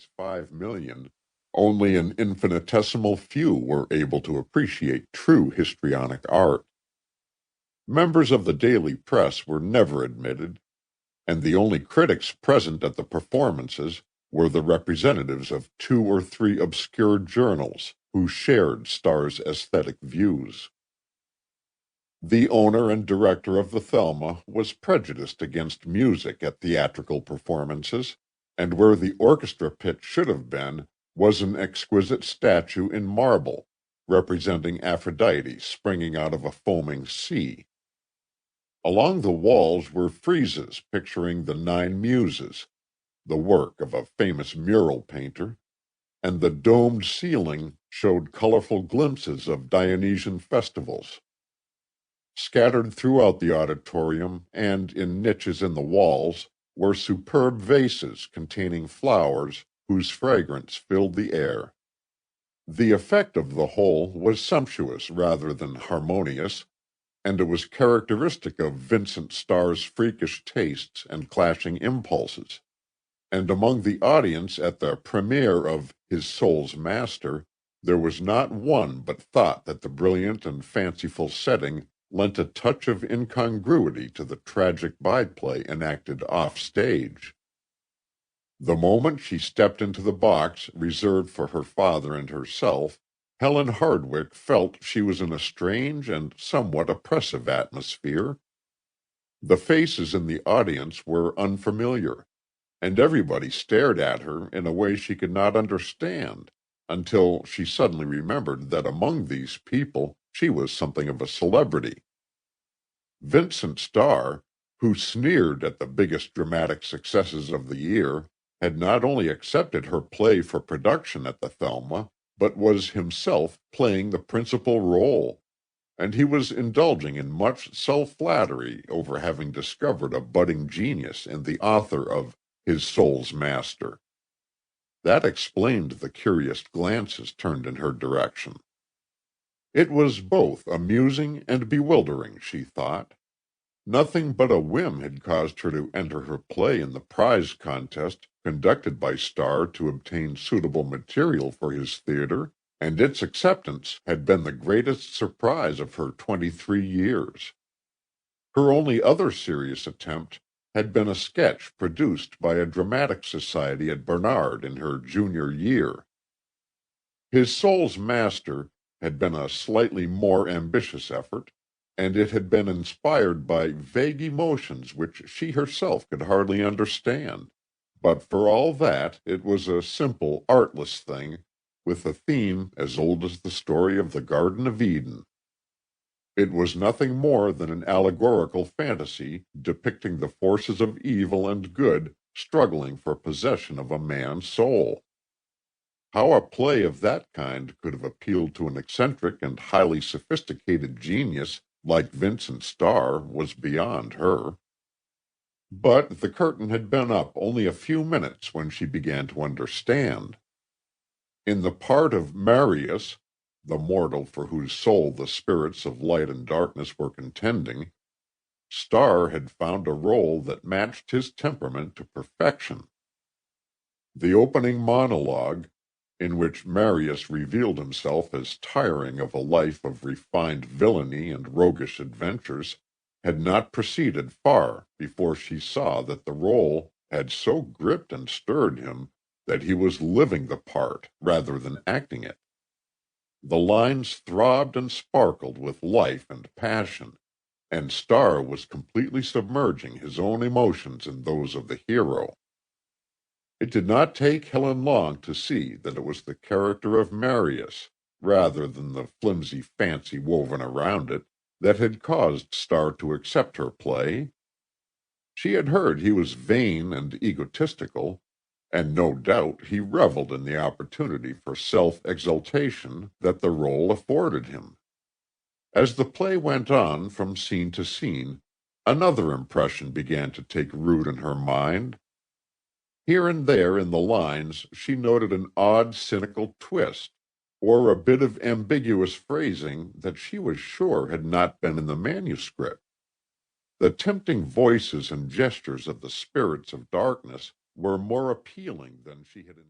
these 5 million, only an infinitesimal few were able to appreciate true histrionic art. Members of the daily press were never admitted, and the only critics present at the performances were the representatives of 2 or 3 obscure journals who shared Starr's aesthetic views. The owner and director of the Thelma was prejudiced against music at theatrical performances, and where the orchestra pit should have been was an exquisite statue in marble, representing Aphrodite springing out of a foaming sea. Along the walls were friezes picturing the 9 Muses, the work of a famous mural painter, and the domed ceiling showed colorful glimpses of Dionysian festivals. Scattered throughout the auditorium and in niches in the walls were superb vases containing flowers whose fragrance filled the air. The effect of the whole was sumptuous rather than harmonious, and it was characteristic of Vincent Starr's freakish tastes and clashing impulses. And among the audience at the premiere of His Soul's Master, there was not one but thought that the brilliant and fanciful setting lent a touch of incongruity to the tragic byplay enacted off-stage. The moment she stepped into the box reserved for her father and herself, Helen Hardwick felt she was in a strange and somewhat oppressive atmosphere. The faces in the audience were unfamiliar, and everybody stared at her in a way she could not understand, until she suddenly remembered that among these people she was something of a celebrity. Vincent Starr, who sneered at the biggest dramatic successes of the year, had not only accepted her play for production at the Thelma, but was himself playing the principal role, and he was indulging in much self-flattery over having discovered a budding genius in the author of His Soul's Master. That explained the curious glances turned in her direction. It was both amusing and bewildering, she thought. Nothing but a whim had caused her to enter her play in the prize contest conducted by Starr to obtain suitable material for his theater, and its acceptance had been the greatest surprise of her 23 years. Her only other serious attempt had been a sketch produced by a dramatic society at Barnard in her junior year. His Soul's Master had been a slightly more ambitious effort, and it had been inspired by vague emotions which she herself could hardly understand. But for all that, it was a simple, artless thing, with a theme as old as the story of the Garden of Eden. It was nothing more than an allegorical fantasy depicting the forces of evil and good struggling for possession of a man's soul. How a play of that kind could have appealed to an eccentric and highly sophisticated genius like Vincent Starr was beyond her. But the curtain had been up only a few minutes when she began to understand. In the part of Marius, the mortal for whose soul the spirits of light and darkness were contending, Starr had found a role that matched his temperament to perfection. The opening monologue, in which Marius revealed himself as tiring of a life of refined villainy and roguish adventures, had not proceeded far before she saw that the role had so gripped and stirred him that he was living the part rather than acting it. The lines throbbed and sparkled with life and passion, and Starr was completely submerging his own emotions in those of the hero. It did not take Helen long to see that it was the character of Marius, rather than the flimsy fancy woven around it, that had caused Starr to accept her play. She had heard he was vain and egotistical, and no doubt he reveled in the opportunity for self-exaltation that the role afforded him. As the play went on from scene to scene, another impression began to take root in her mind. Here and there in the lines she noted an odd cynical twist, or a bit of ambiguous phrasing that she was sure had not been in the manuscript. The tempting voices and gestures of the spirits of darkness were more appealing than she had intended.